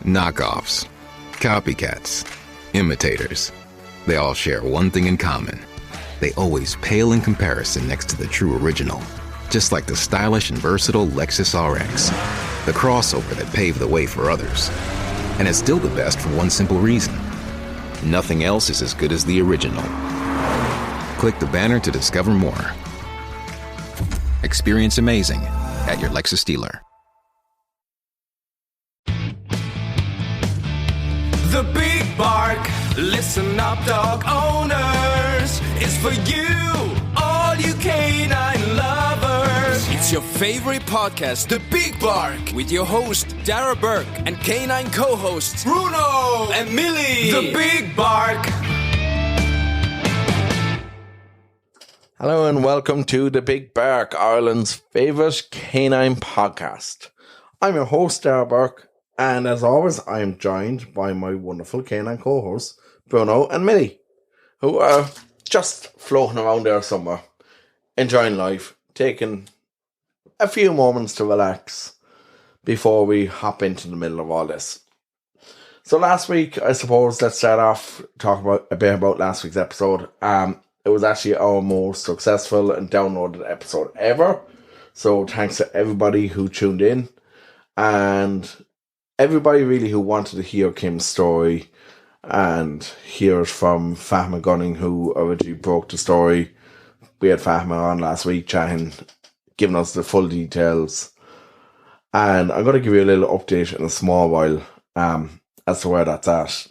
Knockoffs, copycats, imitators. They all share one thing in common. They always pale in comparison next to the true original. Just like the stylish and versatile Lexus RX, the crossover that paved the way for others. And it's still the best for one simple reason. Nothing else is as good as the original. Click the banner to discover more. Experience amazing at your Lexus dealer. The Big Bark, listen up dog owners, is for you, all you canine lovers. It's your favorite podcast, The Big Bark, with your host Darragh Burke and canine co-hosts Bruno and Milly. The Big Bark. Hello and welcome to The Big Bark, Ireland's favourite canine podcast. I'm your host Darragh Burke. And as always, I am joined by my wonderful canine co-hosts, Bruno and Milly, who are just floating around there somewhere, enjoying life, taking a few moments to relax before we hop into the middle of all this. So last week, I suppose, let's start off, talk about a bit about last week's episode. It was actually our most successful and downloaded episode ever. So thanks to everybody who tuned in. And everybody really who wanted to hear Kim's story and hear it from Fahma Gunning, who originally broke the story. We had Fahma on last week chatting, giving us the full details. And I'm going to give you a little update in a small while as to where that's at.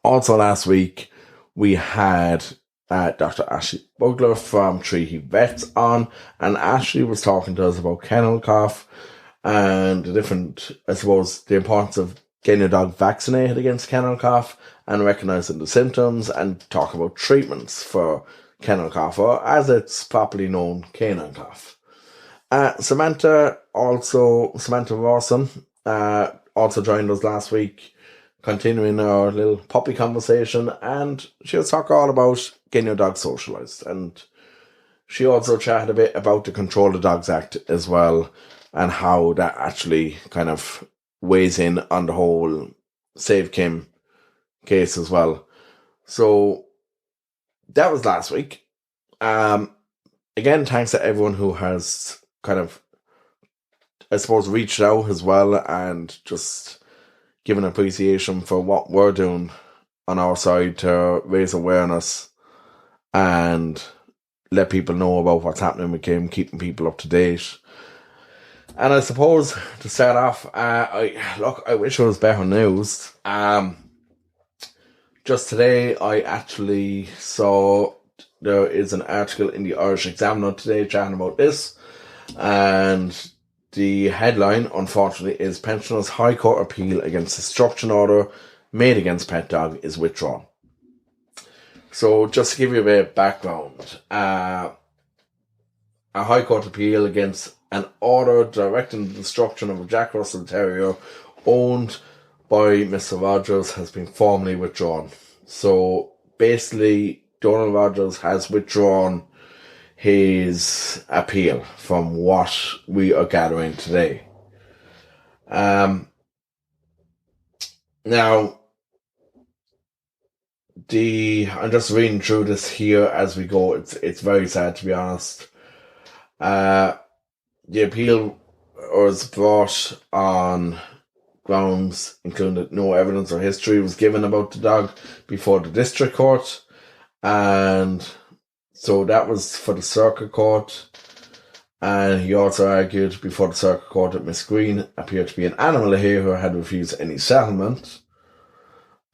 Also last week, we had Dr. Ashley Bugler from Tree Vets on, and Ashley was talking to us about kennel cough and the different, I suppose, the importance of getting your dog vaccinated against kennel cough and recognising the symptoms, and talk about treatments for kennel cough, or as it's properly known, canine cough. Samantha Rawson also joined us last week, continuing our little puppy conversation, and she was talking all about getting your dog socialised, and she also chatted a bit about the Control the Dogs Act as well, and how that actually kind of weighs in on the whole Save Kim case as well. So that was last week. Again, thanks to everyone who has kind of, I suppose, reached out as well and just given appreciation for what we're doing on our side to raise awareness and let people know about what's happening with Kim, keeping people up to date. And I suppose, to start off, I wish it was better news. Just today, I actually saw there is an article in the Irish Examiner today chatting about this. And the headline, unfortunately, is Pensioners' High Court appeal against destruction order made against pet dog is withdrawn. So, just to give you a bit of background, a High Court appeal against an order directing the destruction of a Jack Russell Terrier owned by Mr. Rogers has been formally withdrawn. So basically, Donald Rogers has withdrawn his appeal from what we are gathering today. Now, I'm just reading through this here as we go. It's very sad, to be honest. The appeal was brought on grounds including that no evidence or history was given about the dog before the district court, and so that was for the circuit court. And he also argued before the circuit court that Miss Green appeared to be an animal here who had refused any settlement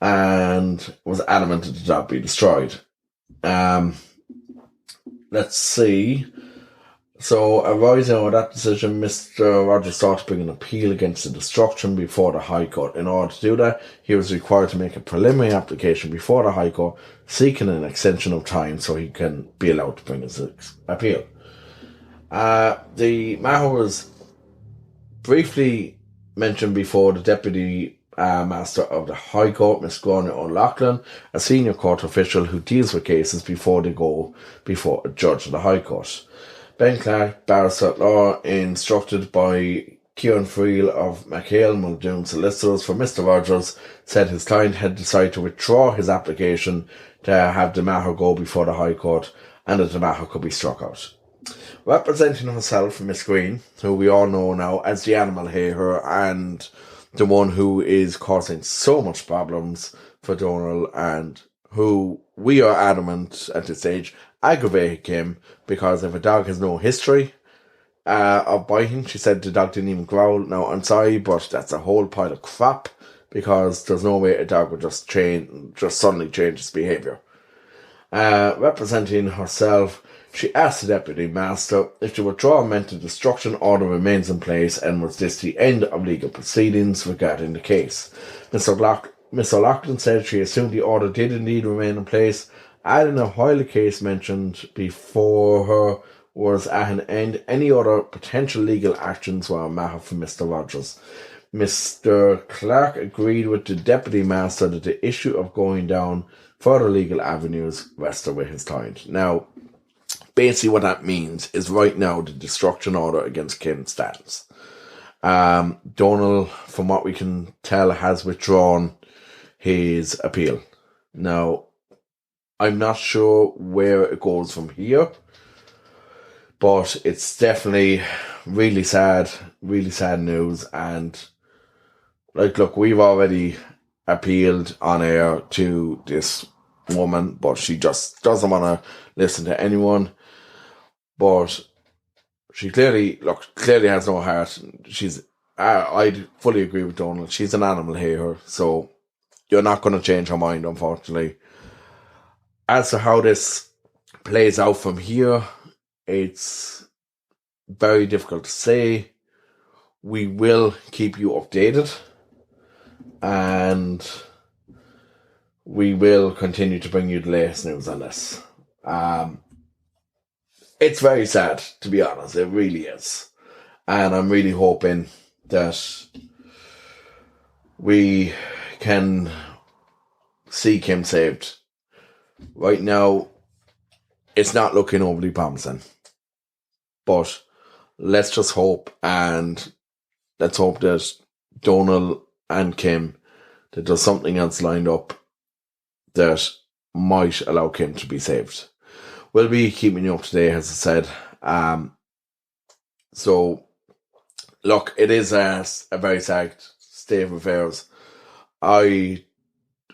and was adamant that the dog be destroyed. Let's see. So, arising out of that decision, Mr. Rogers sought to bring an appeal against the destruction before the High Court. In order to do that, he was required to make a preliminary application before the High Court, seeking an extension of time so he can be allowed to bring his appeal. The matter was briefly mentioned before the Deputy Master of the High Court, Miss Gráinne O'Loughlin, a senior court official who deals with cases before they go before a judge of the High Court. Ben Clark, barrister at law, instructed by Kieran Friel of McHale Muldoon Solicitors for Mr. Rogers said his client had decided to withdraw his application to have the matter go before the High Court and that the matter could be struck out. Representing herself, Miss Green, who we all know now as the animal hater and the one who is causing so much problems for Donald and who we are adamant at this stage aggravated him because if a dog has no history of biting, she said the dog didn't even growl. Now, I'm sorry, but that's a whole pile of crap because there's no way a dog would just suddenly change its behaviour. Representing herself, she asked the Deputy Master if the withdrawal meant the destruction order remains in place and was this the end of legal proceedings regarding the case. Miss O'Loughlin said she assumed the order did indeed remain in place, adding that while the case mentioned before her was at an end, any other potential legal actions were a matter for Mr. Rogers. Mr. Clark agreed with the Deputy Master that the issue of going down further legal avenues rested with his client. Now, basically what that means is right now the destruction order against Kim stands. Donald, from what we can tell, has withdrawn his appeal. Now, I'm not sure where it goes from here, but it's definitely really sad news. And look, we've already appealed on air to this woman, but she just doesn't want to listen to anyone. But she clearly has no heart. I fully agree with Donald. She's an animal hater, so you're not going to change her mind, unfortunately. As to how this plays out from here, it's very difficult to say. We will keep you updated, and we will continue to bring you the latest news on this. It's very sad, to be honest. It really is. And I'm really hoping that we can see Kim saved. Right now, it's not looking overly promising. But let's just hope, and let's hope that Donald and Kim, that there's something else lined up that might allow Kim to be saved. We'll be keeping you up to date, as I said. So, look, it is a very sad state of affairs. I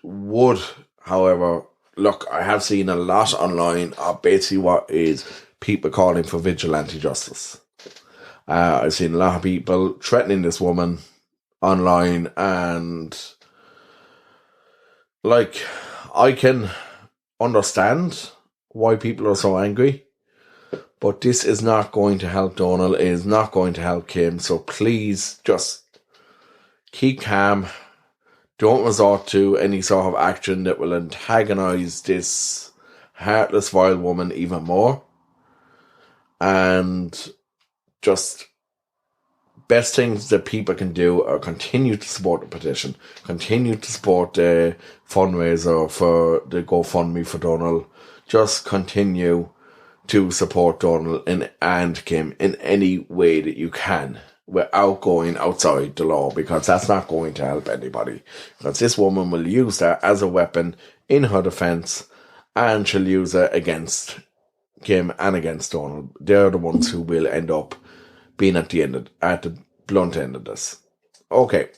would, however, look, I have seen a lot online of basically what is people calling for vigilante justice. I've seen a lot of people threatening this woman online, and I can understand why people are so angry, but this is not going to help Donald. It is not going to help Kim. So please just keep calm. Don't resort to any sort of action that will antagonize this heartless, vile woman even more. And just best things that people can do are continue to support the petition, continue to support the fundraiser for the GoFundMe for Donald. Just continue to support Donald and Kim in any way that you can without going outside the law, because that's not going to help anybody. Because this woman will use that as a weapon in her defense, and she'll use it against Kim and against Donald. They're the ones who will end up being at the blunt end of this. Okay,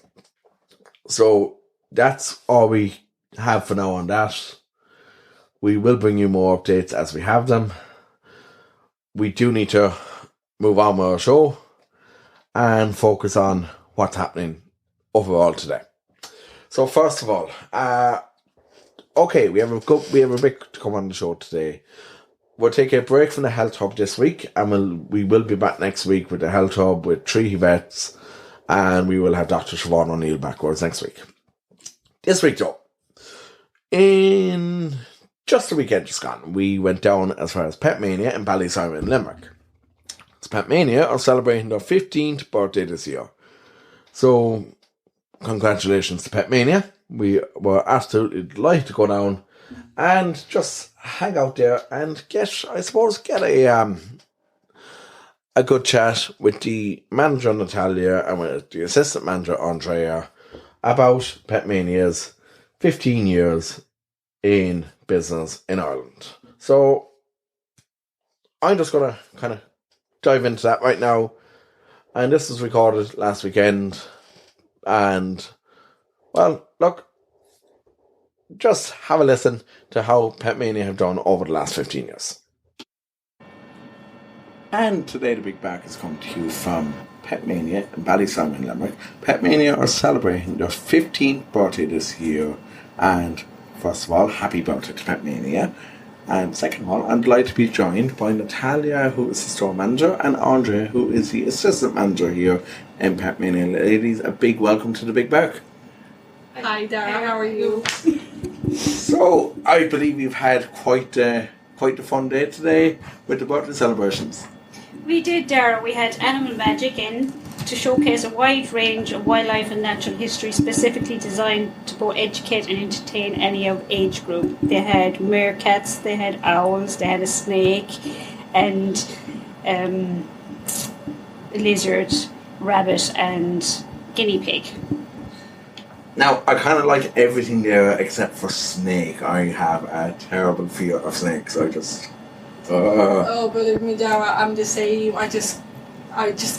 so that's all we have for now on that. We will bring you more updates as we have them. We do need to move on with our show and focus on what's happening overall today. So first of all, we have a bit to come on the show today. We'll take a break from the Health Hub this week, and we will be back next week with the Health Hub with 3 vets, and we will have Dr. Siobhan O'Neill backwards next week. This week, though, in just the weekend just gone, we went down as far as Petmania in Ballysimon Limerick. Petmania are celebrating their 15th birthday this year. So, congratulations to Petmania. We were absolutely delighted to go down and just hang out there and get a a good chat with the manager Natalia and with the assistant manager Andrea about Petmania's 15 years in business in Ireland. So I'm just going to kind of dive into that right now. And this was recorded last weekend. And, well, look, just have a listen to how Petmania have done over the last 15 years. And today the big back is coming to you from Petmania in Ballysimon Limerick. Petmania are celebrating their 15th birthday this year. And first of all, happy birthday to Petmania. And second of all, I'm delighted to be joined by Natalia, who is the store manager, and Andrea, who is the assistant manager here in Petmania. Ladies, a big welcome to the big back. Hi Darragh, how are you? So, I believe you've had quite the fun day today with the birthday celebrations. We did, Darragh. We had Animal Magic in to showcase a wide range of wildlife and natural history specifically designed to both educate and entertain any age group. They had meerkats, they had owls, they had a snake, and a lizard, rabbit, and guinea pig. Now, I kind of like everything there except for snake. I have a terrible fear of snakes. Oh, believe me, Darragh, I'm the same. I just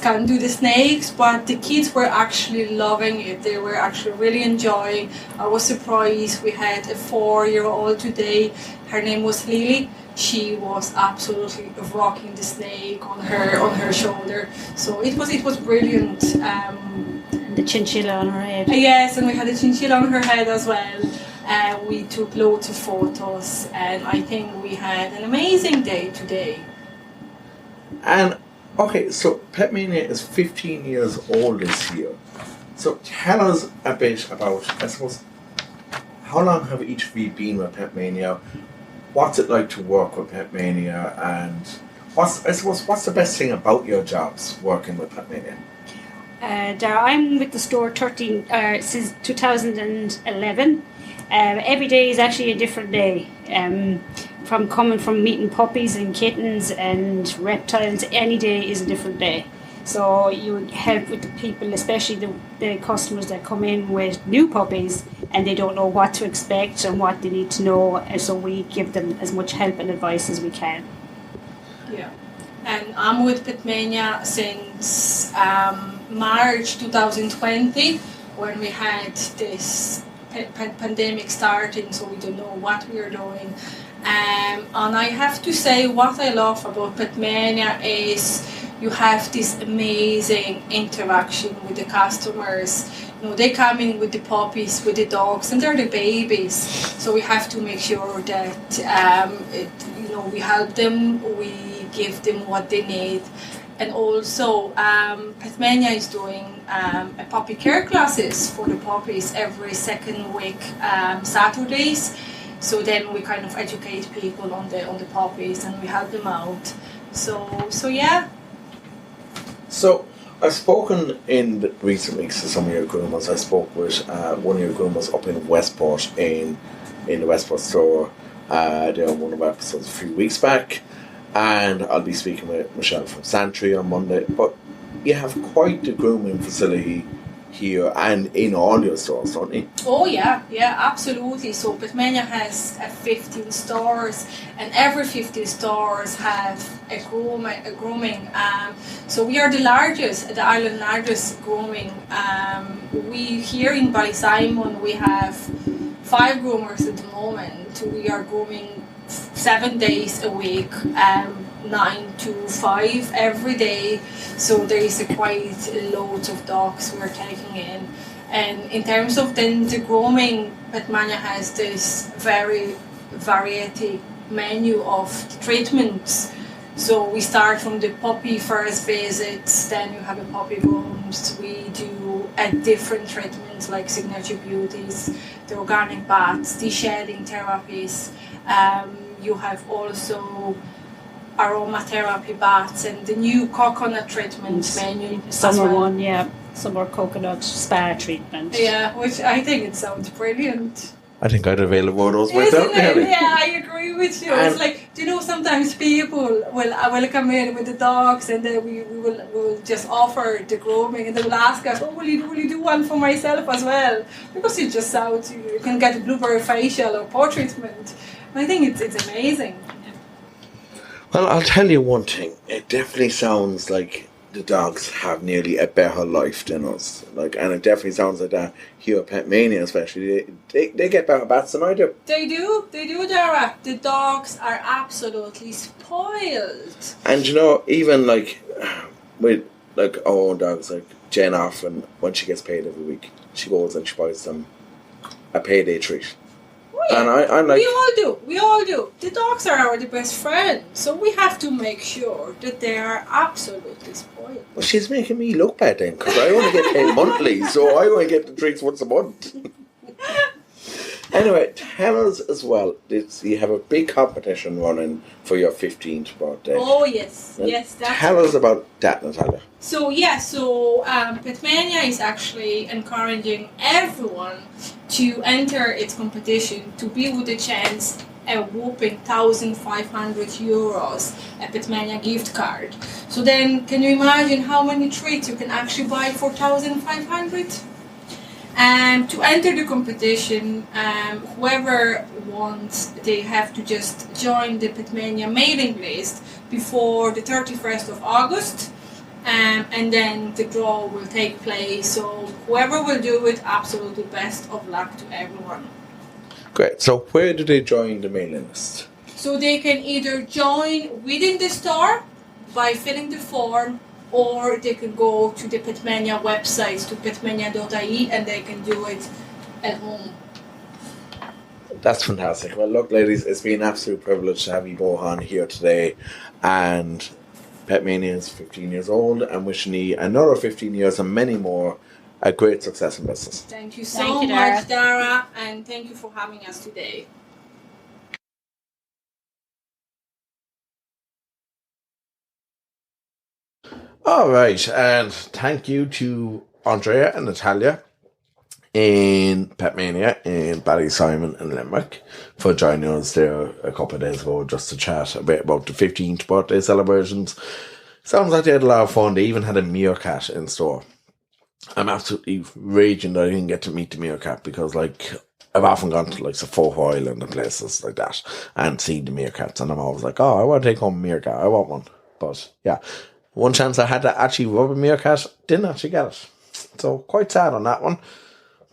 can't do the snakes, but the kids were actually loving it. They were actually really enjoying. I was surprised. We had a 4-year-old today. Her name was Lily. She was absolutely rocking the snake on her shoulder. So it was brilliant. The chinchilla on her head. Yes, and we had a chinchilla on her head as well. We took loads of photos, and I think we had an amazing day today. And okay, so Petmania is 15 years old this year. So tell us a bit about, I suppose, how long have each of you been with Petmania? What's it like to work with Petmania? And what's the best thing about your jobs working with Petmania? Darragh, I'm with the store since 2011. Every day is actually a different day. From meeting puppies and kittens and reptiles, any day is a different day. So you help with the people, especially the customers that come in with new puppies and they don't know what to expect and what they need to know, and so we give them as much help and advice as we can. Yeah, and I'm with Petmania since March 2020, when we had this pandemic starting, so we don't know what we are doing. And I have to say, what I love about Petmania is you have this amazing interaction with the customers. You know, they come in with the puppies, with the dogs, and they're the babies. So we have to make sure that we help them, we give them what they need. And also, Petmania is doing a puppy care classes for the puppies every second week, Saturdays. So then we kind of educate people on the puppies and we help them out. So yeah. So I've spoken in recent weeks to some of your groomers. I spoke with one of your groomers up in Westport in the Westport store. They on one of our episodes a few weeks back. And I'll be speaking with Michelle from Santry on Monday. But you have quite the grooming facility here and in all your stores, don't you? Oh yeah, absolutely. So Petmania has 15 stores, and every 15 stores have a grooming. So we are the Ireland's largest grooming. We here in Ballysimon, we have 5 groomers at the moment. We are grooming 7 days a week, 9 to 5 every day. So there is quite loads of dogs we are taking in. And in terms of then the grooming, Petmania has this very variety menu of treatments. So we start from the puppy first visits, then you have a puppy grooms. We do different treatments like signature beauties, the organic baths, the shedding therapies. You have also aromatherapy baths and the new coconut treatment menu. Summer one, yeah. Summer coconut spa treatment. Yeah, which I think it sounds brilliant. I think I'd avail of one of those myself. Yeah, I agree with you. And it's like, do you know, sometimes people will come in with the dogs, and then we will just offer the grooming, and they will ask us, will you do one for myself as well? Because it just sounds, you can get a blueberry facial or paw treatment. I think it's amazing. Well, I'll tell you one thing. It definitely sounds like the dogs have nearly a better life than us. And it definitely sounds like that here at Petmania, especially. They get better bats than I do. They do, Darragh. The dogs are absolutely spoiled. And even with our own dogs, like Jen, often when she gets paid every week, she goes and she buys them a payday treat. And I'm like, we all do. The dogs are our best friends, so we have to make sure that they are absolutely spoiled. Well, she's making me look bad then, because I only get paid monthly, so I only get the treats once a month. Anyway, tell us as well, you have a big competition running for your 15th birthday. Oh, yes. And yes. Tell us about that, Natalia. So Petmania is actually encouraging everyone to enter its competition to be with a chance a whopping €1,500 a Petmania gift card. So then, can you imagine how many treats you can actually buy for $1,500? To enter the competition, whoever wants, they have to just join the Petmania mailing list before the 31st of August, and then the draw will take place. So whoever will do it, absolutely best of luck to everyone. Great. So where do they join the mailing list? So they can either join within the store by filling the form, or they can go to the Petmania website, to petmania.ie, and they can do it at home. That's fantastic. Well, look, ladies, it's been an absolute privilege to have you both on here today. And Petmania is 15 years old, and wishing you another 15 years and many more a great success in business. Thank you so much, Darragh, and thank you for having us today. All right, and thank you to Andrea and Natalia in Petmania in Ballysimon Limerick for joining us there a couple of days ago just to chat a bit about the 15th birthday celebrations. Sounds like they had a lot of fun. They even had a meerkat in store. I'm absolutely raging that I didn't get to meet the meerkat, because I've often gone to Fourth Island and places like that and seen the meerkats, and I'm always like, oh, I want to take home a meerkat, I want one. But yeah, one chance I had to actually rub a meerkat, didn't actually get it. So quite sad on that one.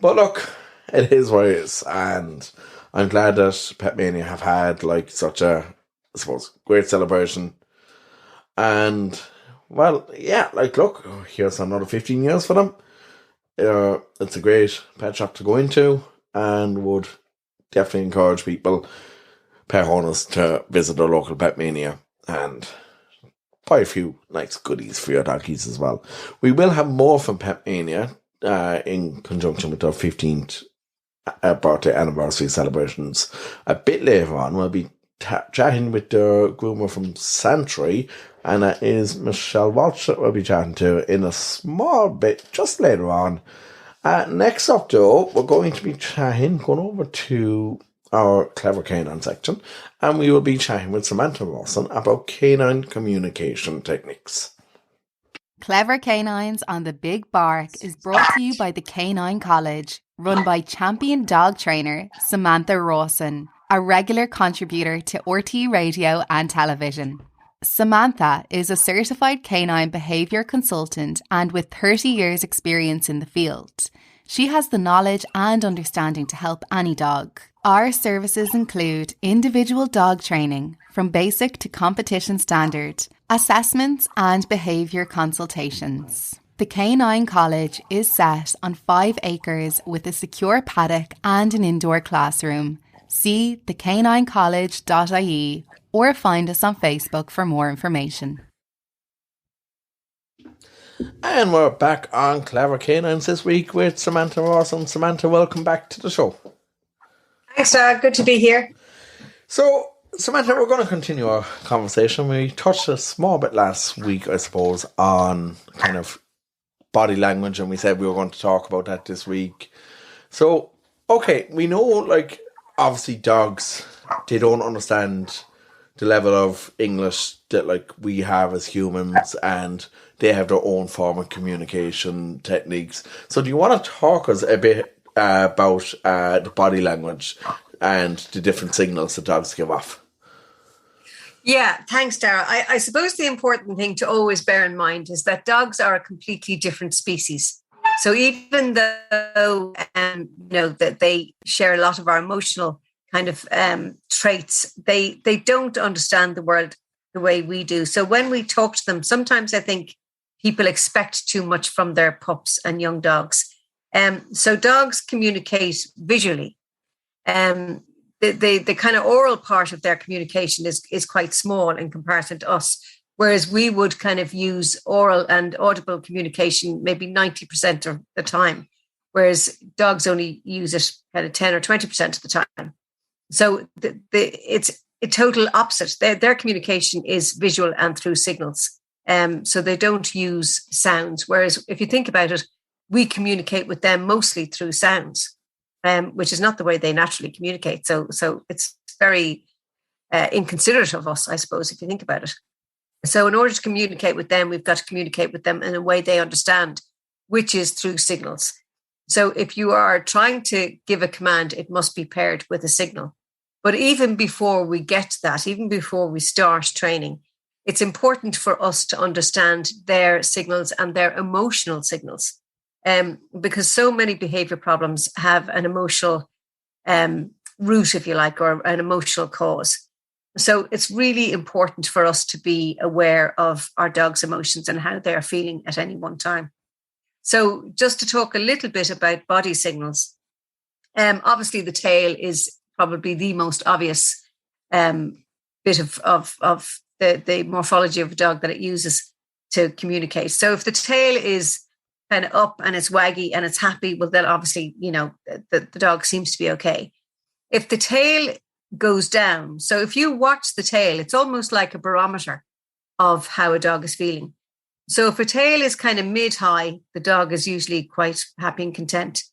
But look, it is what it is, and I'm glad that Petmania have had such a, I suppose, great celebration. And well, yeah, look, here's another 15 years for them. It's a great pet shop to go into, and would definitely encourage people, pet owners, to visit their local Petmania and buy a few nice goodies for your doggies as well. We will have more from Petmania in conjunction with our 15th birthday anniversary celebrations a bit later on. We'll be chatting with the groomer from Santry, and that is Michelle Walsh that we'll be chatting to in a small bit just later on. Next up though, we're going to be going over to our Clever Canine section, and we will be chatting with Samantha Rawson about canine communication techniques. Clever Canines on the Big Bark is brought to you by the Canine College, run by champion dog trainer Samantha Rawson, a regular contributor to RT Radio and television. Samantha is a certified canine behaviour consultant, and with 30 years experience in the field, she has the knowledge and understanding to help any dog. Our services include individual dog training from basic to competition standard, assessments and behaviour consultations. The Canine College is set on 5 acres with a secure paddock and an indoor classroom. See thecaninecollege.ie or find us on Facebook for more information. And we're back on Clever Canines this week with Samantha Rawson. Samantha, welcome back to the show. Thanks, Darragh. Good to be here. So, Samantha, we're going to continue our conversation. We touched a small bit last week, I suppose, on kind of body language, and we said we were going to talk about that this week. So, Okay, we know, like, obviously dogs, they don't understand the level of English that, like, we have as humans, and they have their own form of communication techniques. So do you want to talk us a bit about the body language and the different signals that dogs give off? Yeah, thanks, Darragh. I suppose the important thing to always bear in mind is that dogs are a completely different species. So even though that they share a lot of our emotional kind of traits, they don't understand the world the way we do. So when we talk to them, sometimes I think people expect too much from their pups and young dogs. So dogs communicate visually. The kind of oral part of their communication is quite small in comparison to us, whereas we would kind of use oral and audible communication maybe 90% of the time, whereas dogs only use it kind of 10 or 20% of the time. So it's a total opposite. Their communication is visual and through signals. So they don't use sounds, whereas if you think about it, we communicate with them mostly through sounds. Which is not the way they naturally communicate. So it's very inconsiderate of us, I suppose, if you think about it. So in order to communicate with them, we've got to communicate with them in a way they understand, which is through signals. So if you are trying to give a command, it must be paired with a signal. But even before we get to that, even before we start training, it's important for us to understand their signals and their emotional signals. Because so many behavior problems have an emotional root, if you like, or an emotional cause. So it's really important for us to be aware of our dog's emotions and how they're feeling at any one time. So just to talk a little bit about body signals, obviously the tail is probably the most obvious bit of the morphology of a dog that it uses to communicate. So if the tail is kind of up and it's waggy and it's happy, well, then obviously, the dog seems to be okay. If the tail goes down, so if you watch the tail, it's almost like a barometer of how a dog is feeling. So if a tail is kind of mid-high, the dog is usually quite happy and content.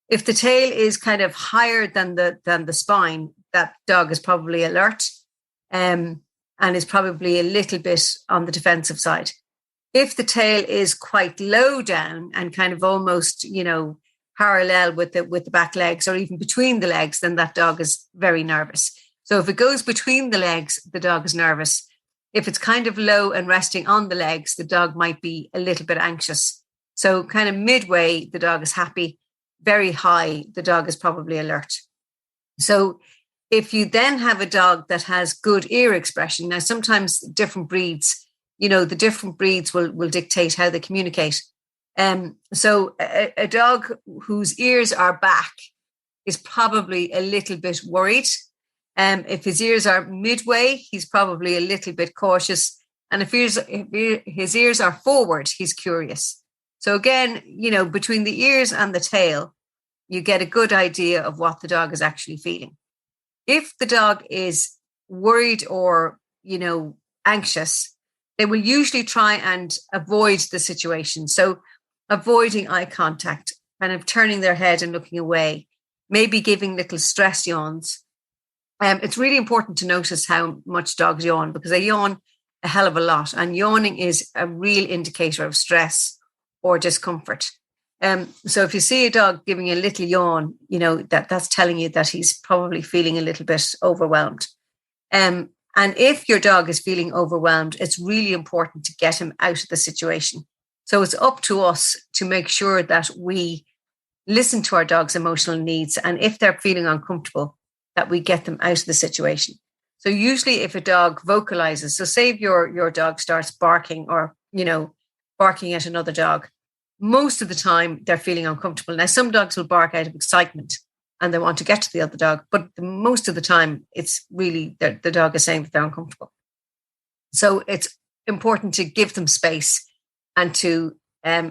If the tail is kind of higher than the spine, that dog is probably alert and is probably a little bit on the defensive side. If the tail is quite low down and kind of almost, parallel with the back legs or even between the legs, then that dog is very nervous. So if it goes between the legs, the dog is nervous. If it's kind of low and resting on the legs, the dog might be a little bit anxious. So kind of midway, the dog is happy. Very high, the dog is probably alert. So if you then have a dog that has good ear expression, now sometimes different breeds, the different breeds will dictate how they communicate. So a dog whose ears are back is probably a little bit worried. If his ears are midway, he's probably a little bit cautious. And if his ears are forward, he's curious. So again, between the ears and the tail, you get a good idea of what the dog is actually feeling. If the dog is worried or, anxious, they will usually try and avoid the situation. So avoiding eye contact, kind of turning their head and looking away, maybe giving little stress yawns. It's really important to notice how much dogs yawn because they yawn a hell of a lot. And yawning is a real indicator of stress or discomfort. So if you see a dog giving a little yawn, that's telling you that he's probably feeling a little bit overwhelmed. And if your dog is feeling overwhelmed, it's really important to get him out of the situation. So it's up to us to make sure that we listen to our dog's emotional needs. And if they're feeling uncomfortable, that we get them out of the situation. So usually if a dog vocalizes, so say if your dog starts barking or, barking at another dog, most of the time they're feeling uncomfortable. Now, some dogs will bark out of excitement and they want to get to the other dog, but most of the time it's really the dog is saying that they're uncomfortable. So it's important to give them space and to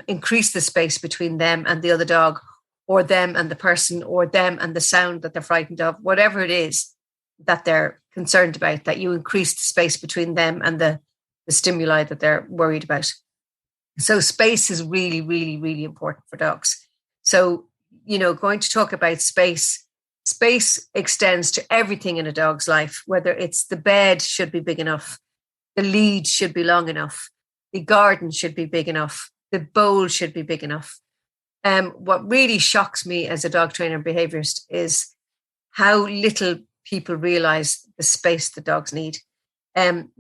increase the space between them and the other dog, or them and the person, or them and the sound that they're frightened of, whatever it is that they're concerned about, that you increase the space between them and the stimuli that they're worried about. So space is really, really, really important for dogs. So, going to talk about space. Space extends to everything in a dog's life, whether it's the bed should be big enough, the lead should be long enough, the garden should be big enough, the bowl should be big enough. What really shocks me as a dog trainer and behaviorist is how little people realize the space the dogs need.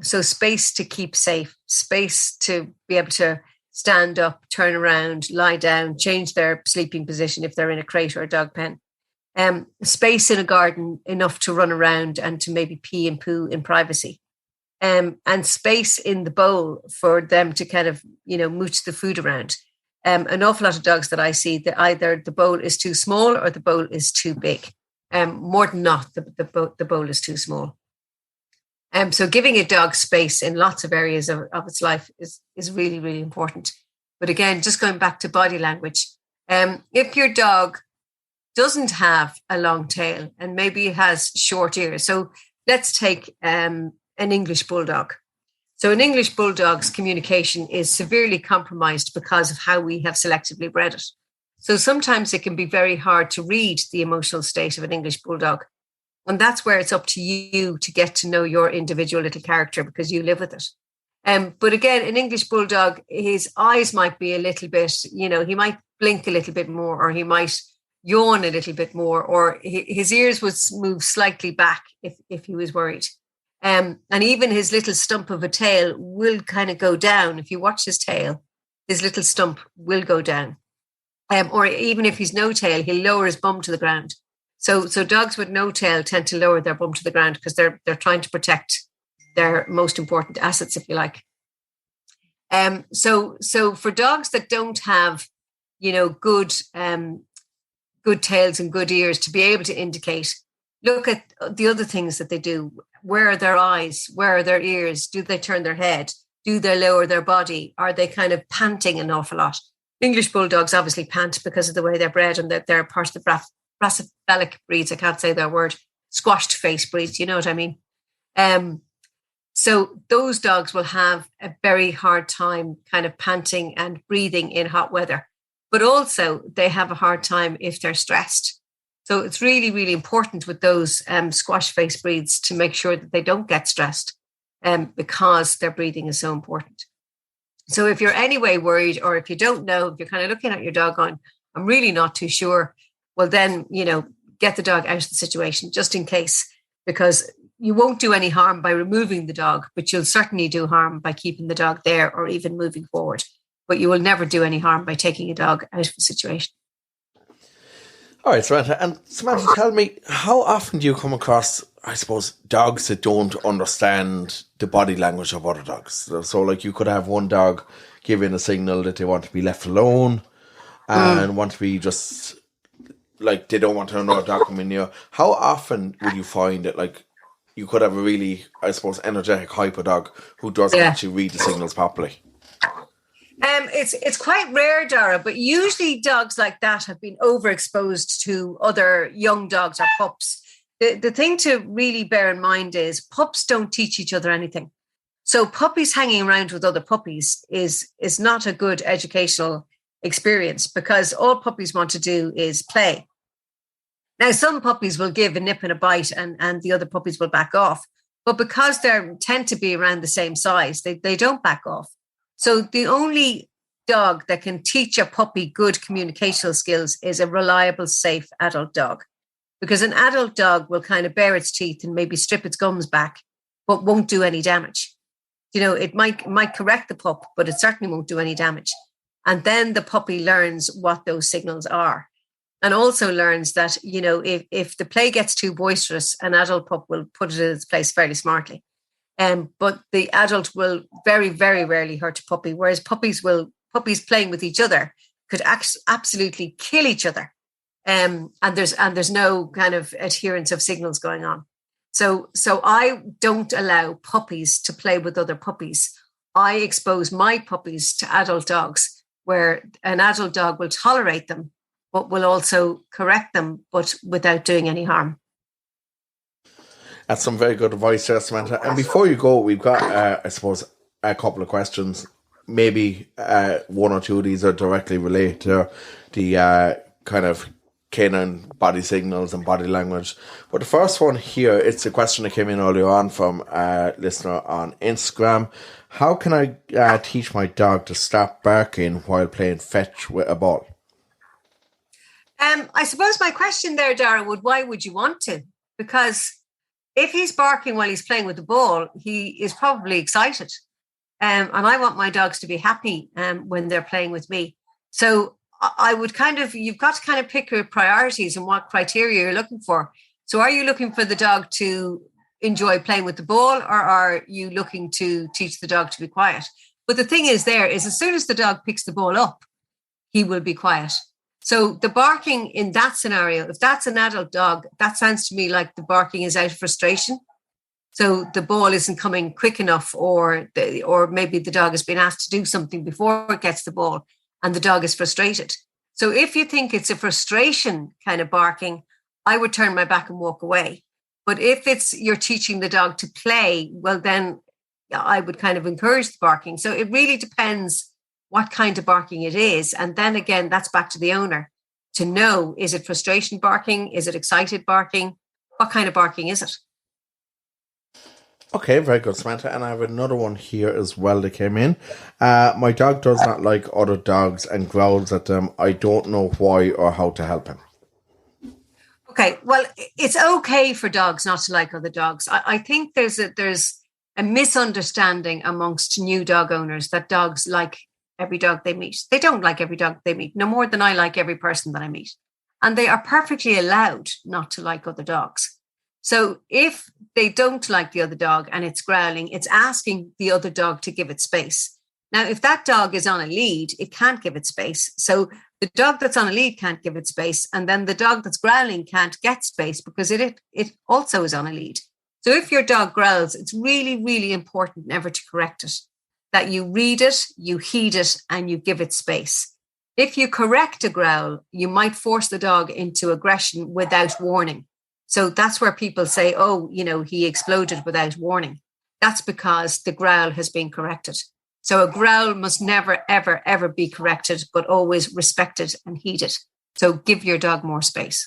So space to keep safe, space to be able to stand up, turn around, lie down, change their sleeping position if they're in a crate or a dog pen. Space in a garden enough to run around and to maybe pee and poo in privacy. And space in the bowl for them to kind of, mooch the food around. An awful lot of dogs that I see, that either the bowl is too small or the bowl is too big. More than not, the bowl is too small. So giving a dog space in lots of areas of its life is really, really important. But again, just going back to body language, if your dog doesn't have a long tail and maybe it has short ears, so let's take an English bulldog. So an English bulldog's communication is severely compromised because of how we have selectively bred it. So sometimes it can be very hard to read the emotional state of an English bulldog. And that's where it's up to you to get to know your individual little character because you live with it. But again, an English bulldog, his eyes might be a little bit, he might blink a little bit more, or he might yawn a little bit more, or his ears would move slightly back if he was worried. And even his little stump of a tail will kind of go down. If you watch his tail, his little stump will go down. Or even if he's no tail, he'll lower his bum to the ground. So dogs with no tail tend to lower their bum to the ground because they're trying to protect their most important assets, if you like. So for dogs that don't have, good tails and good ears to be able to indicate, look at the other things that they do. Where are their eyes? Where are their ears? Do they turn their head? Do they lower their body? Are they kind of panting an awful lot? English bulldogs obviously pant because of the way they're bred and that they're part of the brassiphilic breeds. I can't say their word. Squashed face breeds. You know what I mean? So those dogs will have a very hard time kind of panting and breathing in hot weather. But also they have a hard time if they're stressed. So it's really, really important with those squash face breeds to make sure that they don't get stressed because their breathing is so important. So if you're anyway worried, or if you don't know, if you're kind of looking at your dog going, I'm really not too sure, well then, get the dog out of the situation just in case, because you won't do any harm by removing the dog, but you'll certainly do harm by keeping the dog there or even moving forward. But you will never do any harm by taking a dog out of the situation. All right, Samantha. And Samantha, tell me, how often do you come across, I suppose, dogs that don't understand the body language of other dogs? So like you could have one dog giving a signal that they want to be left alone and want to be just, like, they don't want another dog coming near. How often would you find that, like, you could have a really, I suppose, energetic hyper dog who doesn't actually read the signals properly? It's quite rare, Darragh, but usually dogs like that have been overexposed to other young dogs or pups. The thing to really bear in mind is pups don't teach each other anything. So puppies hanging around with other puppies is not a good educational experience because all puppies want to do is play. Now, some puppies will give a nip and a bite and the other puppies will back off. But because they tend to be around the same size, they don't back off. So the only dog that can teach a puppy good communicational skills is a reliable, safe adult dog. Because an adult dog will kind of bare its teeth and maybe strip its gums back, but won't do any damage. It might correct the pup, but it certainly won't do any damage. And then the puppy learns what those signals are. And also learns that, if the play gets too boisterous, an adult pup will put it in its place fairly smartly. But the adult will very, very rarely hurt a puppy, whereas puppies playing with each other could absolutely kill each other. And there's no kind of adherence of signals going on. So I don't allow puppies to play with other puppies. I expose my puppies to adult dogs, where an adult dog will tolerate them, but will also correct them, but without doing any harm. That's some very good advice there, Samantha. And before you go, we've got, I suppose, a couple of questions. Maybe one or two of these are directly related to the kind of canine body signals and body language. But the first one here, it's a question that came in earlier on from a listener on Instagram. How can I teach my dog to stop barking while playing fetch with a ball? I suppose my question there, Darragh, why would you want to? Because if he's barking while he's playing with the ball, he is probably excited. And I want my dogs to be happy when they're playing with me. So I would you've got to kind of pick your priorities and what criteria you're looking for. So are you looking for the dog to enjoy playing with the ball, or are you looking to teach the dog to be quiet? But the thing is as soon as the dog picks the ball up, he will be quiet. So the barking in that scenario, if that's an adult dog, that sounds to me like the barking is out of frustration. So the ball isn't coming quick enough, or maybe the dog has been asked to do something before it gets the ball and the dog is frustrated. So if you think it's a frustration kind of barking, I would turn my back and walk away. But if you're teaching the dog to play, well, then I would kind of encourage the barking. So it really depends what kind of barking it is. And then again, that's back to the owner to know, is it frustration barking? Is it excited barking? What kind of barking is it? Okay, very good, Samantha. And I have another one here as well that came in. My dog does not like other dogs and growls at them. I don't know why or how to help him. Okay, well, it's okay for dogs not to like other dogs. I think there's a misunderstanding amongst new dog owners that dogs like every dog they meet. They don't like every dog they meet, no more than I like every person that I meet. And they are perfectly allowed not to like other dogs. So if they don't like the other dog and it's growling, it's asking the other dog to give it space. Now, if that dog is on a lead, it can't give it space. So the dog that's on a lead can't give it space. And then the dog that's growling can't get space because it also is on a lead. So if your dog growls, it's really, really important never to correct it. That you read it, you heed it, and you give it space. If you correct a growl, you might force the dog into aggression without warning. So that's where people say, he exploded without warning. That's because the growl has been corrected. So a growl must never, ever, ever be corrected, but always respected and heeded. So give your dog more space.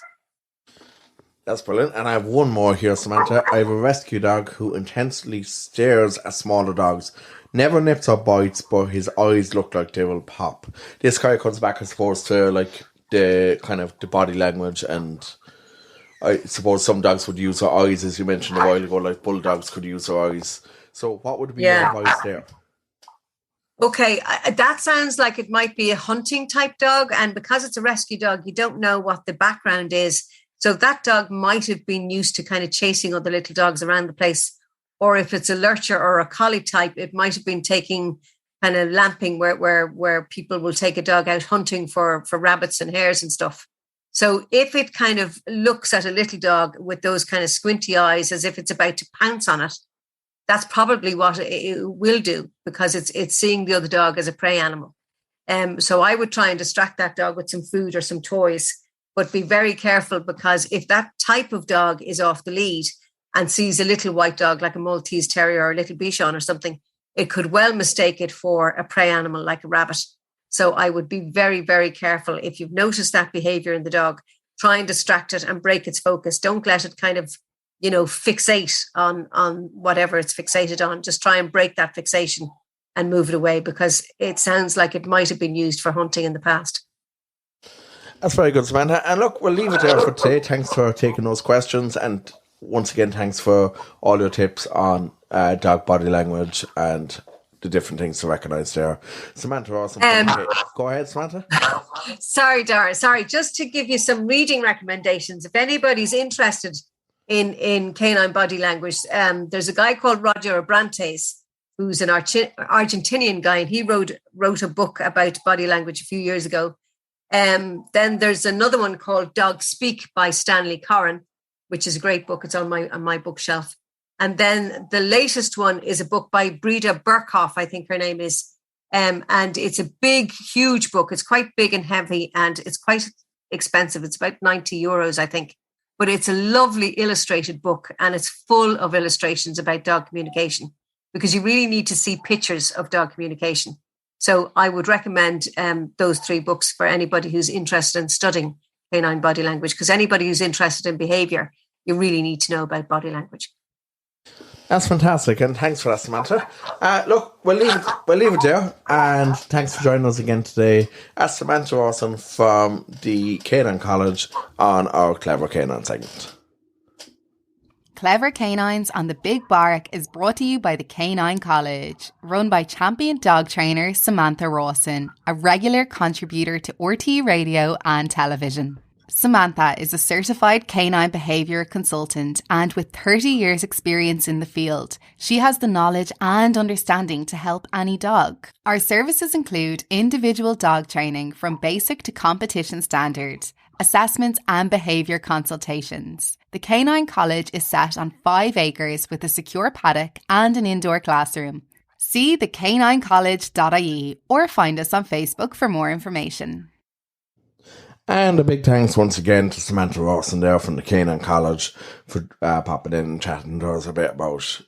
That's brilliant. And I have one more here, Samantha. I have a rescue dog who intensely stares at smaller dogs. Never nips or bites, but his eyes look like they will pop. This kind of comes back, I suppose, to like the kind of the body language, and I suppose some dogs would use their eyes, as you mentioned a while ago, like bulldogs could use their eyes. So what would be your advice there? Okay, that sounds like it might be a hunting type dog. And because it's a rescue dog, you don't know what the background is. So that dog might have been used to kind of chasing other little dogs around the place. Or if it's a lurcher or a collie type, it might have been taking kind of lamping where people will take a dog out hunting for rabbits and hares and stuff. So if it kind of looks at a little dog with those kind of squinty eyes as if it's about to pounce on it, that's probably what it will do, because it's seeing the other dog as a prey animal. So I would try and distract that dog with some food or some toys, but be very careful, because if that type of dog is off the lead and sees a little white dog like a Maltese Terrier or a little Bichon or something, it could well mistake it for a prey animal like a rabbit. So I would be very, very careful. If you've noticed that behavior in the dog, try and distract it and break its focus. Don't let it kind of, fixate on whatever it's fixated on. Just try and break that fixation and move it away, because it sounds like it might have been used for hunting in the past. That's very good, Samantha. And look, we'll leave it there for today. Thanks for taking those questions. And once again, thanks for all your tips on dog body language and the different things to recognise there. Samantha Rawson. Go ahead, Samantha. Sorry, Darragh. Sorry, just to give you some reading recommendations. If anybody's interested in canine body language, there's a guy called Roger Abrantes, who's an Argentinian guy, and he wrote a book about body language a few years ago. Then there's another one called Dog Speak by Stanley Corrin, which is a great book. It's on my bookshelf. And then the latest one is a book by Breda Burkhoff, I think her name is. And it's a big, huge book. It's quite big and heavy, and it's quite expensive. It's about €90, I think. But it's a lovely illustrated book, and it's full of illustrations about dog communication, because you really need to see pictures of dog communication. So I would recommend those 3 books for anybody who's interested in studying canine body language, because anybody who's interested in behaviour, you really need to know about body language. That's fantastic, and thanks for that, Samantha. Look, we'll leave it there, and thanks for joining us again today. As Samantha Rawson from the Canine College on our Clever Canine segment. Clever Canines on the Big Bark is brought to you by the Canine College, run by champion dog trainer Samantha Rawson, a regular contributor to RT radio and television. Samantha is a certified canine behaviour consultant, and with 30 years experience in the field, she has the knowledge and understanding to help any dog. Our services include individual dog training from basic to competition standards, assessments and behaviour consultations. The Canine College is set on 5 acres with a secure paddock and an indoor classroom. See thecaninecollege.ie or find us on Facebook for more information. And a big thanks once again to Samantha Rawson there from the Canine College for popping in and chatting to us a bit about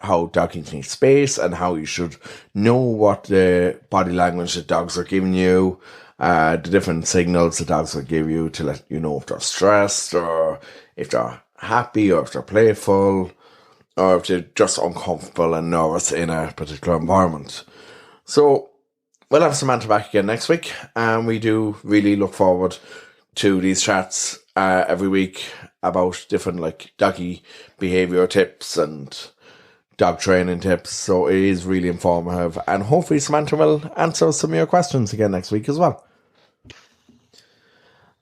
how doggies need space and how you should know what the body language that dogs are giving you, the different signals the dogs will give you to let you know if they're stressed or if they're happy or if they're playful or if they're just uncomfortable and nervous in a particular environment. So we'll have Samantha back again next week, and we do really look forward to these chats every week about different like doggy behaviour tips and dog training tips. So it is really informative, and hopefully Samantha will answer some of your questions again next week as well.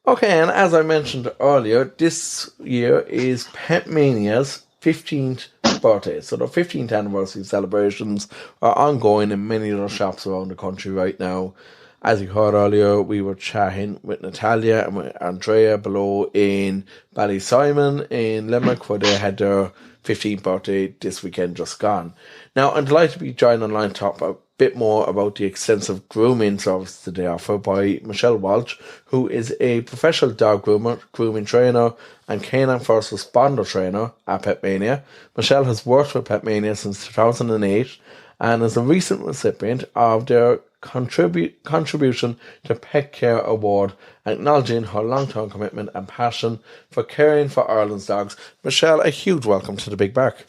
Okay, and as I mentioned earlier, this year is Petmania's 15th birthday. So the 15th anniversary celebrations are ongoing in many other shops around the country right now. As you heard earlier, we were chatting with Natalia and with Andrea below in Ballysimon in Limerick, where they had their 15th birthday this weekend just gone. Now, I'm delighted to be joined online to talk a bit more about the extensive grooming service that they offer by Michelle Walsh, who is a professional dog groomer, grooming trainer and canine first responder trainer at Petmania. Michelle has worked with Petmania since 2008 and is a recent recipient of their contribution to Pet Care Award, acknowledging her long-term commitment and passion for caring for Ireland's dogs. Michelle, a huge welcome to the Big Bark.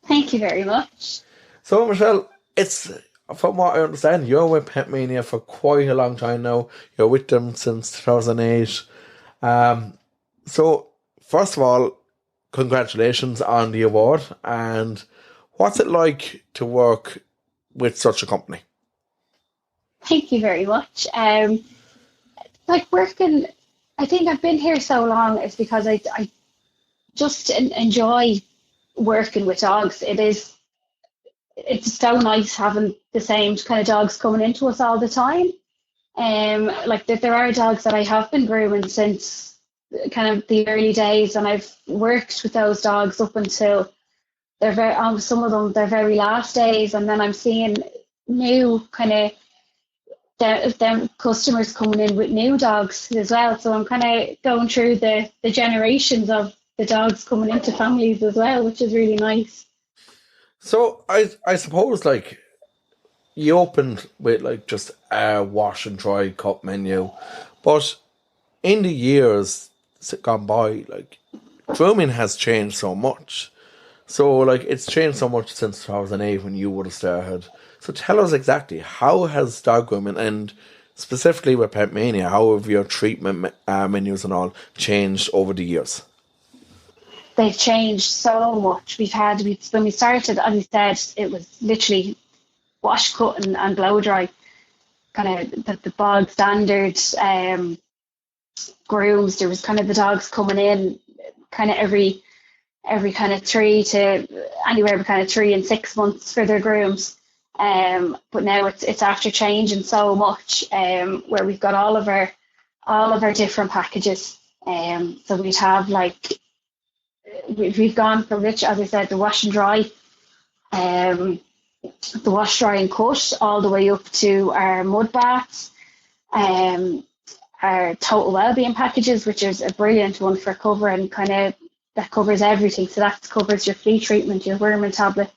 Thank you very much. So, Michelle, it's, from what I understand, you're with Petmania for quite a long time now. You're with them since 2008. So, first of all, congratulations on the award. And what's it like to work with such a company? Thank you very much. Like working, I think I've been here so long is because I just enjoy working with dogs. It's so nice having the same kind of dogs coming into us all the time. Like there are dogs that I have been grooming since kind of the early days, and I've worked with those dogs up until some of them their very last days, and then I'm seeing new kind of them customers coming in with new dogs as well. So I'm kind of going through the generations of the dogs coming into families as well, which is really nice. So I suppose like you opened with like just a wash and dry cut menu, but in the years gone by, like grooming has changed so much. So like it's changed so much since 2008 when you would have started. So tell us exactly, how has dog grooming, and specifically with Petmania, how have your treatment menus and all changed over the years? They've changed so much. When we started, as you said, it was literally wash, cut and blow dry, kind of the bog standard grooms. There was kind of the dogs coming in kind of every kind of 3 to anywhere between 3 and 6 months for their grooms. But now it's after changing so much, where we've got all of our different packages. So we'd have like we've gone from as I said, the wash and dry, the wash, dry and cut, all the way up to our mud baths, our total wellbeing packages, which is a brilliant one for covering that covers everything. So that covers your flea treatment, your worming tablets.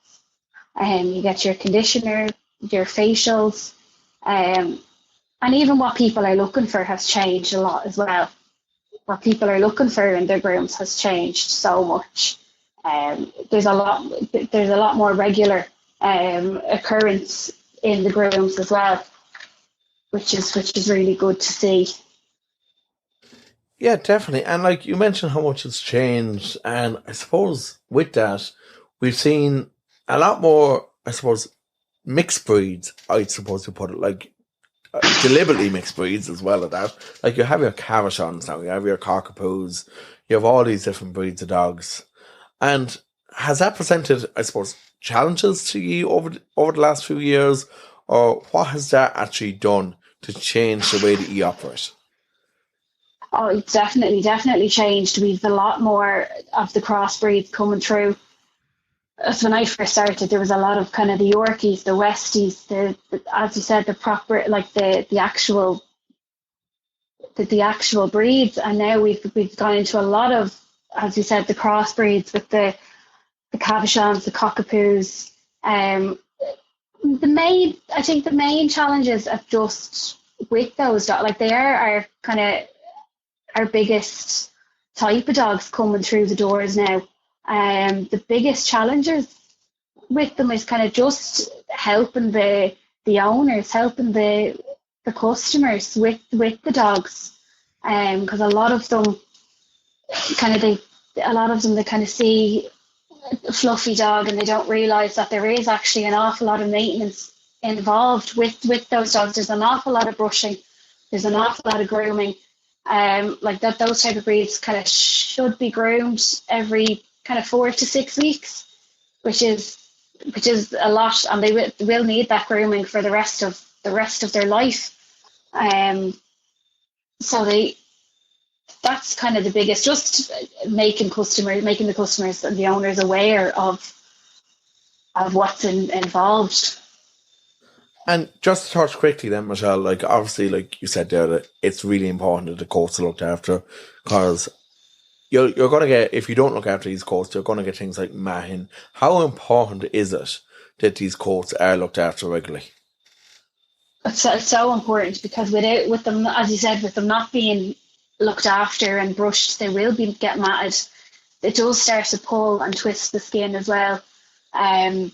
You get your conditioner, your facials, and even what people are looking for has changed a lot as well. what people are looking for in their grooms has changed so much. There's a lot more regular occurrence in the grooms as well, which is really good to see. Yeah, definitely. And like you mentioned how much it's changed, and I suppose with that we've seen a lot more, I suppose, mixed breeds, I suppose to put it, like deliberately mixed breeds as well at that. Like you have your Cavachons now, you have your Cockapoos, you have all these different breeds of dogs. And has that presented, I suppose, challenges to you over the last few years, or what has that actually done to change the way that you operate? Oh, it's definitely changed. We've a lot more of the crossbreeds coming through. As when I first started, there was a lot of kind of the Yorkies, the Westies, the as you said, the proper, like the actual breeds. And now we've gone into a lot of, as you said, the crossbreeds with the Cavachons, the Cockapoos. I think the main challenges are just with those dogs, like they are our kind of our biggest type of dogs coming through the doors now. The biggest challenges with them is kind of just helping the owners, helping the customers with the dogs, because a lot of them they kind of see a fluffy dog and they don't realise that there is actually an awful lot of maintenance involved with those dogs. There's an awful lot of brushing, there's an awful lot of grooming. Like that, those type of breeds kind of should be groomed every kind of 4 to 6 weeks, which is a lot, and they will need that grooming for the rest of their life. So that's kind of the biggest, just making the customers and the owners aware of what's involved. And just to touch quickly then, Michelle, like obviously, like you said there, that it's really important that the coats are looked after, because you're going to get, if you don't look after these coats, you're going to get things like mahin. How important is it that these coats are looked after regularly? It's so important, because with them, as you said, with them not being looked after and brushed, they will get matted. It does start to pull and twist the skin as well. And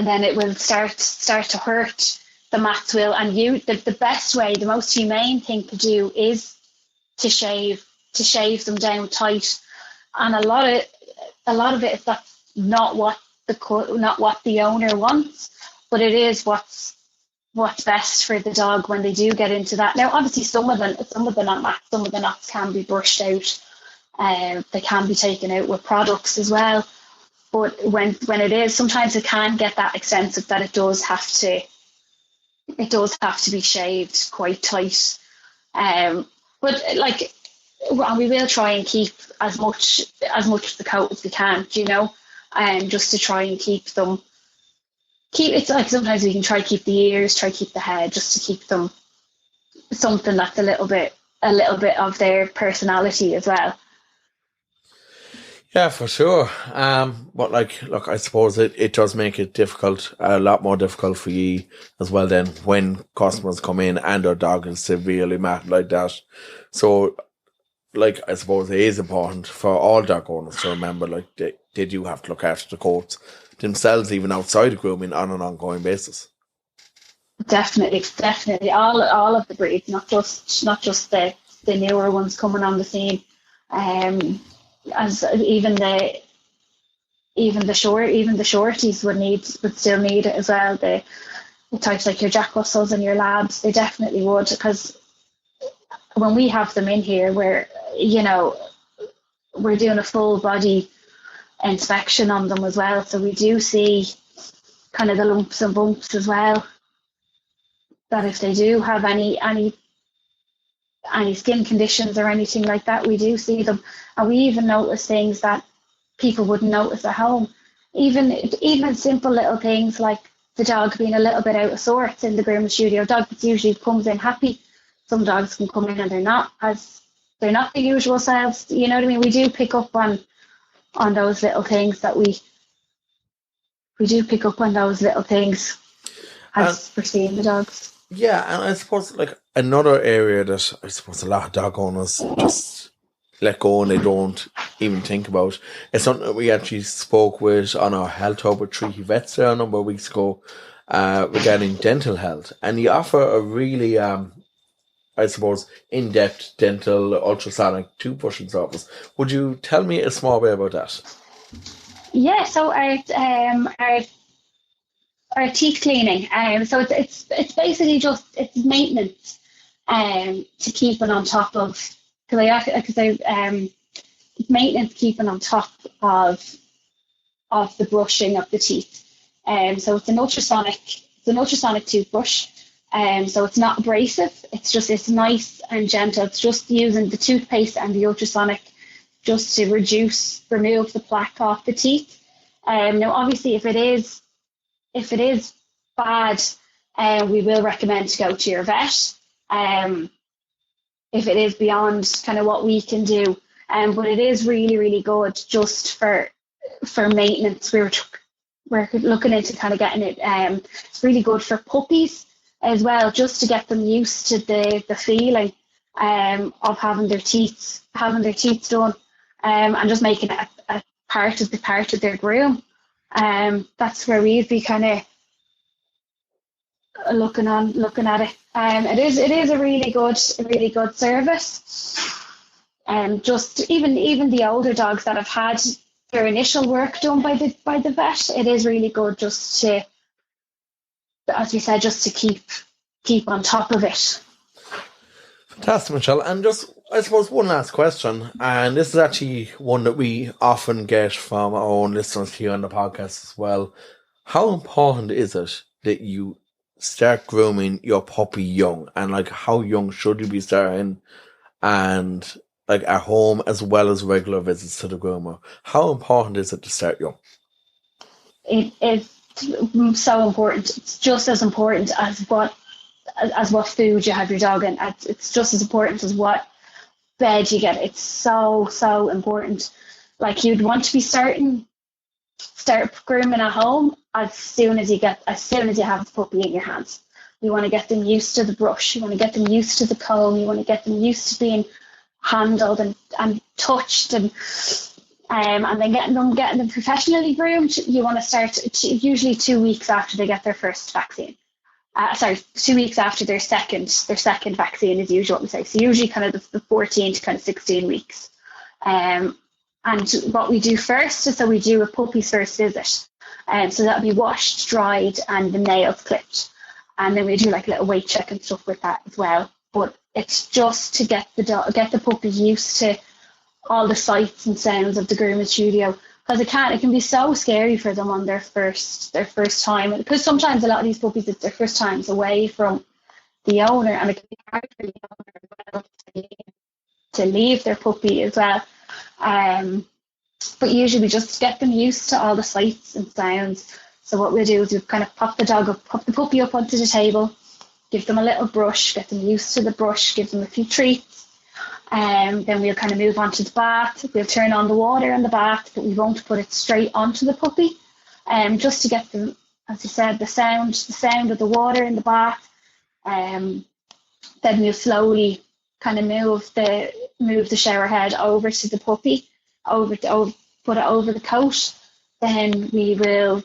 then it will start to hurt. The mats will, and the best way, the most humane thing to do is to shave them down tight. And a lot of it is that's not what the owner wants, but it is what's best for the dog when they do get into that. Now, obviously, some of the knots can be brushed out. They can be taken out with products as well. But when it is, sometimes it can get that extensive that it does have to be shaved quite tight. But like, we will try and keep as much of the coat as we can, just to try and keep it's like sometimes we can try to keep the ears, try to keep the head, just to keep them something that's a little bit of their personality as well. Yeah, for sure. But like, look, I suppose it does make it difficult, a lot more difficult for you as well then when customers come in and their dog is severely matted like that. So, like, I suppose it is important for all dog owners to remember, like, they do have to look after the coats themselves, even outside of grooming, on an ongoing basis. Definitely. All of the breeds, not just the newer ones coming on the scene. As even the shorties would still need it as well. The types like your Jack Russells and your Labs, they definitely would, because when we have them in here, we're doing a full body inspection on them as well, so we do see kind of the lumps and bumps as well, that if they do have any skin conditions or anything like that, we do see them. And we even notice things that people wouldn't notice at home. Even simple little things like the dog being a little bit out of sorts in the grooming studio. Dog that usually comes in happy. Some dogs can come in and they're not the usual selves. You know what I mean? We do pick up on those little things that we do pick up on those little things as we're seeing the dogs. Yeah, and I suppose, like, another area that I suppose a lot of dog owners just let go and they don't even think about. It's something that we actually spoke with on our Health Hub with 3 vets there a number of weeks ago regarding dental health. And you offer a really, I suppose, in-depth dental ultrasonic toothbrushing service. Would you tell me a small bit about that? Yeah, so our teeth cleaning. So it's basically just it's maintenance. To keep it on top of maintenance, keeping on top of the brushing of the teeth. So it's an ultrasonic toothbrush. So it's not abrasive. It's nice and gentle. It's just using the toothpaste and the ultrasonic just to remove the plaque off the teeth. Now, obviously, if it is bad, we will recommend to go to your vet. If it is beyond kind of what we can do, but it is really, really good just for maintenance. We're looking into kind of getting it. It's really good for puppies as well, just to get them used to the feeling of having their teeth done, and just making it a part of their groom. That's where we'd be kind of looking at it. It is a really good service. Just even the older dogs that have had their initial work done by the vet, it is really good just to, as we said, just to keep on top of it. Fantastic, Michelle. And just, I suppose, one last question, and this is actually one that we often get from our own listeners here on the podcast as well. How important is it that you start grooming your puppy young, and like how young should you be starting, and like at home as well as regular visits to the groomer? How important is it to start young? It's so important. It's just as important as what food you have your dog in. It's just as important as what bed you get. It's so important. Like, you'd want to be start grooming at home as soon as you have the puppy in your hands. You want to get them used to the brush. You want to get them used to the comb. You want to get them used to being handled and touched, and then getting them professionally groomed. You want to start usually 2 weeks after they get their first vaccine. 2 weeks after their second vaccine is usually what we say. So usually kind of the 14 to kind of 16 weeks. And what we do first is, so we do a puppy's first visit. So that'll be washed, dried, and the nails clipped. And then we do like a little weight check and stuff with that as well. But it's just to get the puppy used to all the sights and sounds of the grooming studio, because it can be so scary for them on their first time, because sometimes a lot of these puppies, it's their first times away from the owner, and it can be hard for the owner as well to leave their puppy as well. But usually we just get them used to all the sights and sounds. So what we'll do is we'll kind of pop the puppy up onto the table, give them a little brush, get them used to the brush, give them a few treats. Then we'll kind of move on to the bath. We'll turn on the water in the bath, but we won't put it straight onto the puppy. Just to get them, as you said, the sound of the water in the bath. Then we'll slowly kind of move the shower head over to the puppy, put it over the coat. Then we'll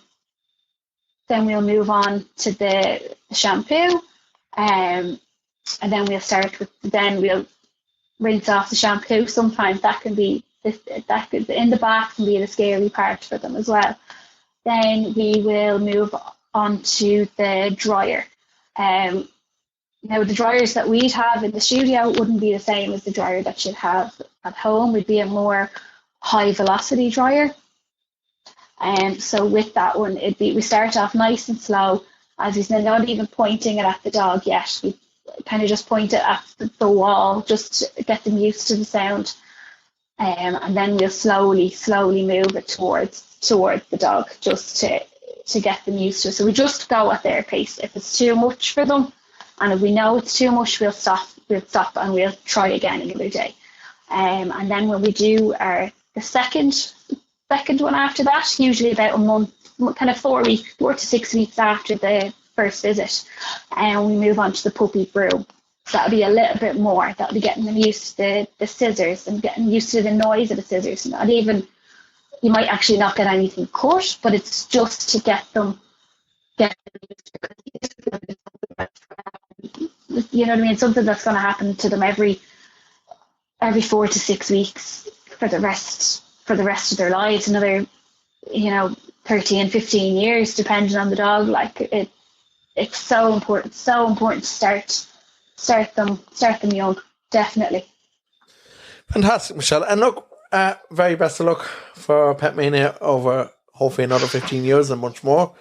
move on to the shampoo. And then we'll rinse off the shampoo. Sometimes that could in the bath can be the scary part for them as well. Then we will move on to the dryer. Now, the dryers that we'd have in the studio wouldn't be the same as the dryer that you'd have at home. Would be a more high velocity dryer. So with that one, we start off nice and slow, as he's not even pointing it at the dog yet. We kind of just point it at the wall, just to get them used to the sound. And then we'll slowly move it towards the dog, just to get them used to it. So we just go at their pace. If it's too much for them, and if we know it's too much, we'll stop and we'll try again another day. And then when we do the second one after that, usually about a month, kind of 4 to 6 weeks after the first visit, and we move on to the puppy broom. That'll be a little bit more. That'll be getting them used to the scissors and getting used to the noise of the scissors. Not even, you might actually not get anything cut, but it's just to get them you know what I mean? Something that's going to happen to them every 4 to 6 weeks for the rest of their lives. Another, 13, 15 years, depending on the dog. Like it's so important to start them young, definitely. Fantastic, Michelle. And look, very best of luck for Petmania over hopefully another 15 years and much more.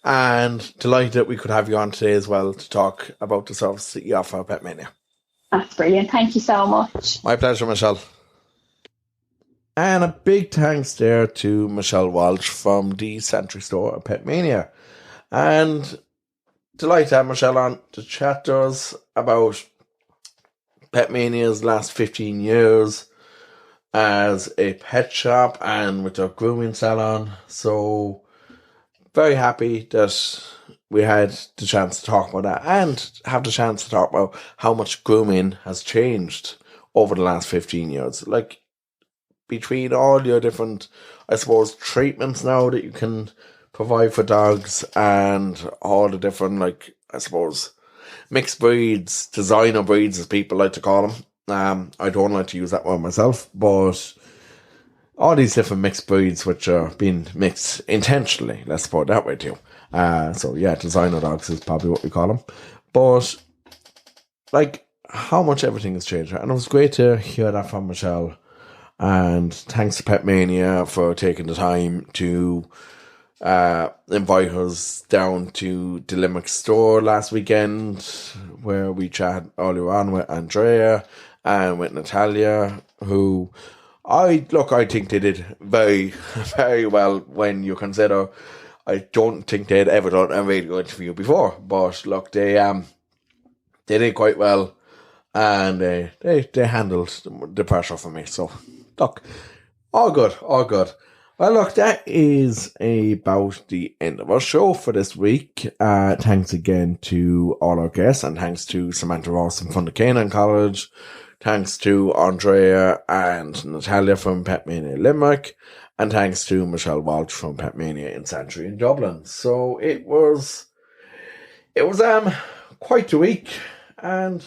And delighted that we could have you on today as well to talk about the service that you offer Petmania. That's brilliant. Thank you so much. My pleasure, Michelle. And a big thanks there to Michelle Walsh from the Century Store at Petmania. And delighted to have Michelle on to chat to us about Petmania's last 15 years as a pet shop and with their grooming salon. So very happy that we had the chance to talk about that and have the chance to talk about how much grooming has changed over the last 15 years. Like, between all your different, I suppose, treatments now that you can provide for dogs and all the different, like, I suppose, mixed breeds, designer breeds as people like to call them. I don't like to use that word myself, but all these different mixed breeds which are being mixed intentionally, let's put it that way too. So yeah, designer dogs is probably what we call them. But like, how much everything has changed. And it was great to hear that from Michelle. And thanks to Petmania for taking the time to invite us down to the Limerick store last weekend, where we chatted earlier on with Andrea and with Natalia, who I think they did very, very well when you consider I don't think they'd ever done a radio interview before. But look, they did quite well, and they handled the pressure for me. So look, all good. Well, look, that is about the end of our show for this week. Thanks again to all our guests, and thanks to Samantha Rawson from the Canine College. Thanks to Andrea and Natalia from Petmania Limerick. And thanks to Michelle Walsh from Petmania in Santry in Dublin. So it was quite the week. And,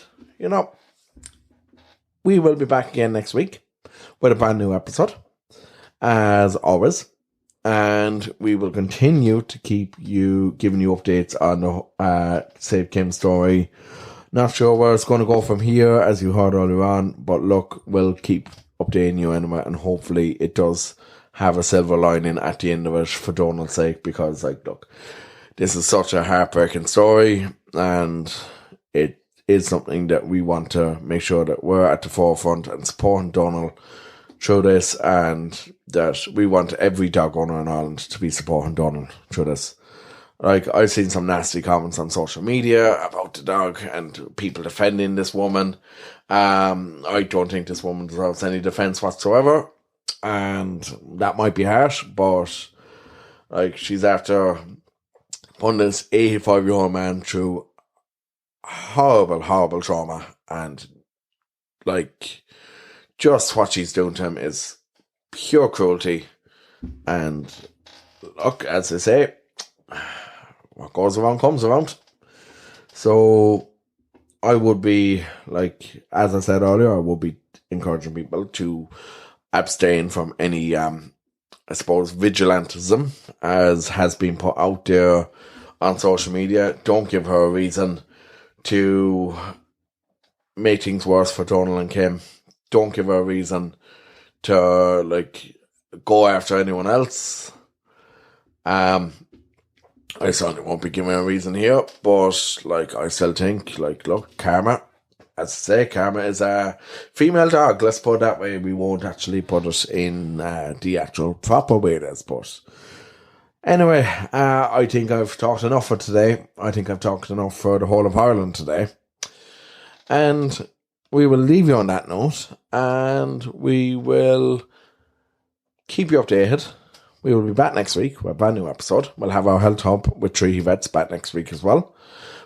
we will be back again next week with a brand new episode, as always. And we will continue to keep giving you updates on the Save Kim story. Not sure where it's going to go from here, as you heard earlier on, but look, we'll keep updating you anyway, and hopefully it does have a silver lining at the end of it for Donald's sake, because, like, look, this is such a heartbreaking story, and it is something that we want to make sure that we're at the forefront and supporting Donald through this, and that we want every dog owner in Ireland to be supporting Donald through this. Like, I've seen some nasty comments on social media about the dog and people defending this woman. I don't think this woman deserves any defense whatsoever. And that might be harsh, but like, she's after putting this 85-year-old man through horrible, horrible trauma. And like, just what she's doing to him is pure cruelty. And look, as they say, what goes around comes around. So I would be, like, as I said earlier, I would be encouraging people to abstain from any, I suppose, vigilantism, as has been put out there on social media. Don't give her a reason to make things worse for Donald and Kim. Don't give her a reason to, like, go after anyone else. I certainly won't be giving a reason here, but, like, I still think, like, look, karma, as I say, karma is a female dog. Let's put it that way. We won't actually put it in the actual proper way it is, but anyway, I think I've talked enough for today. I think I've talked enough for the whole of Ireland today. And we will leave you on that note, and we will keep you updated. We will be back next week with a brand new episode. We'll have our health hub with 3 vets back next week as well.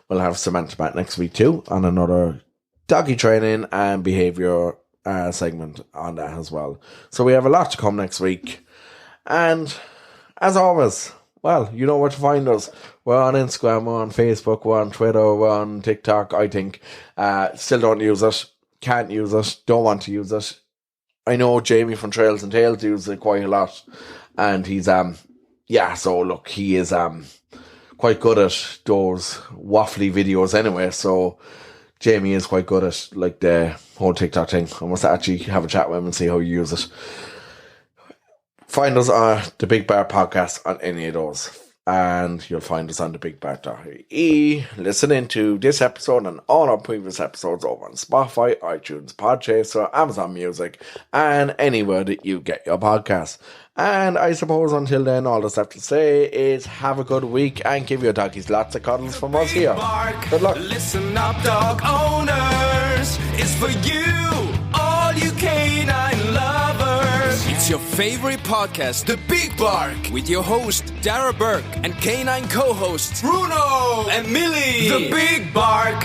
We'll have Samantha back next week too on another doggy training and behaviour segment on that as well. So we have a lot to come next week. And as always, well, you know where to find us. We're on Instagram, we're on Facebook, we're on Twitter, we're on TikTok, I think. Still don't use it, can't use it, don't want to use it. I know Jamie from Trails and Tales uses it quite a lot. And he's, so look, he is quite good at those waffly videos anyway. So Jamie is quite good at like the whole TikTok thing. I must actually have a chat with him and see how you use it. Find us on the Big Bar Podcast on any of those. And you'll find us on the bigbar.ie. Listening to this episode and all our previous episodes over on Spotify, iTunes, Podchaser, Amazon Music, and anywhere that you get your podcasts. And I suppose until then, all that's left to say is have a good week and give your doggies lots of cuddles from us here. Good luck. Listen up, dog owners. It's for you, all you canine lovers. It's your favorite podcast, The Big Bark, with your host, Darragh and canine co-hosts, Bruno and Milly. The Big Bark.